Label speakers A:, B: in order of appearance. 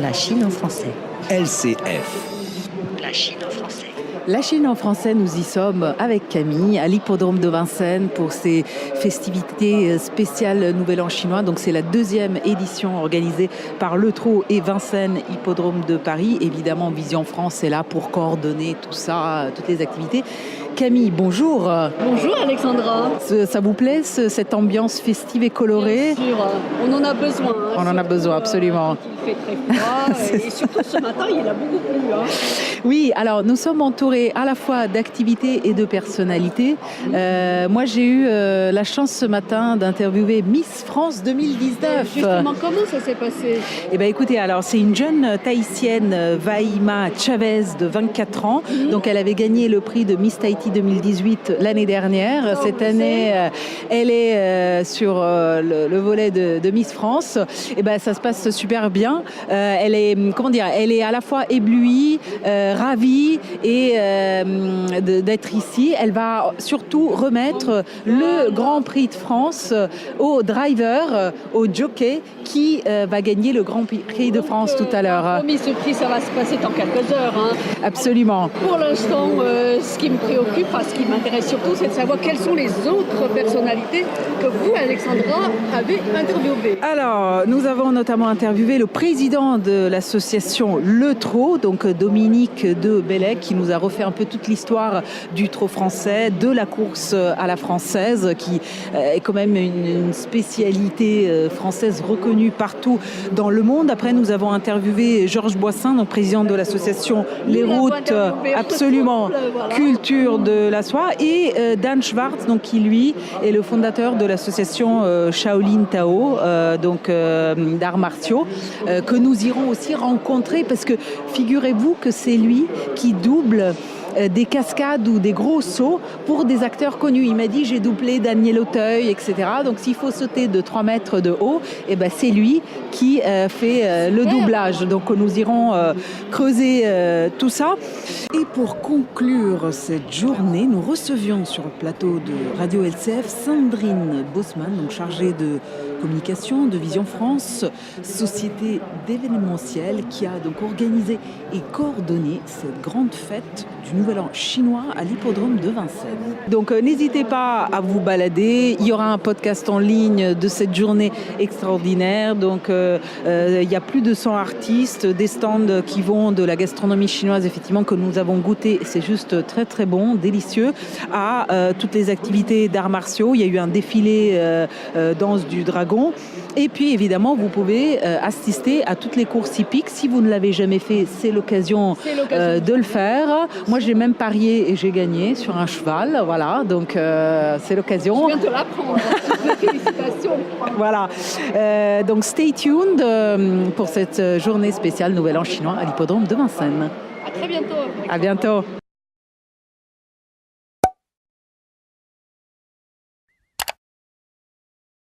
A: La Chine en français.
B: LCF.
A: La Chine en français.
C: La Chine en français, nous y sommes avec Camille à l'hippodrome de Vincennes pour ces festivités spéciales Nouvel An chinois. Donc c'est la deuxième édition organisée par Le Trot et Vincennes Hippodrome de Paris. Évidemment, Vision France est là pour coordonner tout ça, toutes les activités. Camille, bonjour.
D: Bonjour Alexandra.
C: Ça vous plaît, cette ambiance festive et colorée?
D: Bien sûr, on en a besoin.
C: On en a besoin, absolument.
D: Il fait très froid et surtout ce matin, il a beaucoup plu.
C: Oui, alors nous sommes entourés à la fois d'activités et de personnalités. Moi, j'ai eu la chance ce matin d'interviewer Miss France 2019.
D: Justement, comment ça s'est passé?
C: Eh bien, écoutez, alors c'est une jeune tahitienne, Vaima Chavez, de 24 ans. Donc, elle avait gagné le prix de Miss Tahiti 2018 l'année dernière. Cette année, elle est sur le volet de Miss France. Eh ben, ça se passe super bien. Elle est, elle est à la fois éblouie, ravie et d'être ici. Elle va surtout remettre le Grand Prix de France au driver, au jockey, qui va gagner le Grand Prix de France tout à l'heure.
D: Ce prix, ça va se passer dans quelques heures.
C: Absolument.
D: Pour l'instant, ce qui me préoccupe, ce qui m'intéresse surtout, c'est de savoir quelles sont les autres personnalités que vous, Alexandra, avez interviewées.
C: Alors, nous avons notamment interviewé le président de l'association Le Trot, donc Dominique de Bellec, qui nous a refait un peu toute l'histoire du trot français, de la course à la française, qui est quand même une spécialité française reconnue partout dans le monde. Après, nous avons interviewé Georges Boissin, donc président de l'association Les Routes, absolument, culture de la soie, et Dan Schwartz, donc, qui lui est le fondateur de l'association Shaolin Tao, d'arts martiaux, que nous irons aussi rencontrer, parce que figurez-vous que c'est lui qui double des cascades ou des gros sauts pour des acteurs connus. Il m'a dit, j'ai doublé Daniel Auteuil, etc. Donc s'il faut sauter de 3 mètres de haut, c'est lui qui fait le doublage. Donc nous irons creuser tout ça. Et pour conclure cette journée, nous recevions sur le plateau de Radio LCF Sandrine Bosman, donc chargée de communication de Vision France, société d'événementiel, qui a donc organisé et coordonné cette grande fête du Nouvel An chinois à l'hippodrome de Vincennes. Donc n'hésitez pas à vous balader. Il y aura un podcast en ligne de cette journée extraordinaire. Donc il y a plus de 100 artistes, des stands qui vont de la gastronomie chinoise, effectivement, que nous avons goûté. C'est juste très très bon, délicieux, à toutes les activités d'arts martiaux. Il y a eu un défilé danse du dragon. Et puis évidemment, vous pouvez assister à toutes les courses hippiques. Si vous ne l'avez jamais fait, c'est l'occasion de le faire. Moi, j'ai même parié et j'ai gagné sur un cheval. Voilà, donc c'est l'occasion.
D: Je viens de l'apprendre. Félicitations.
C: Voilà. Donc stay tuned pour cette journée spéciale Nouvel An chinois à l'hippodrome de Vincennes.
D: À très bientôt.
C: À bientôt.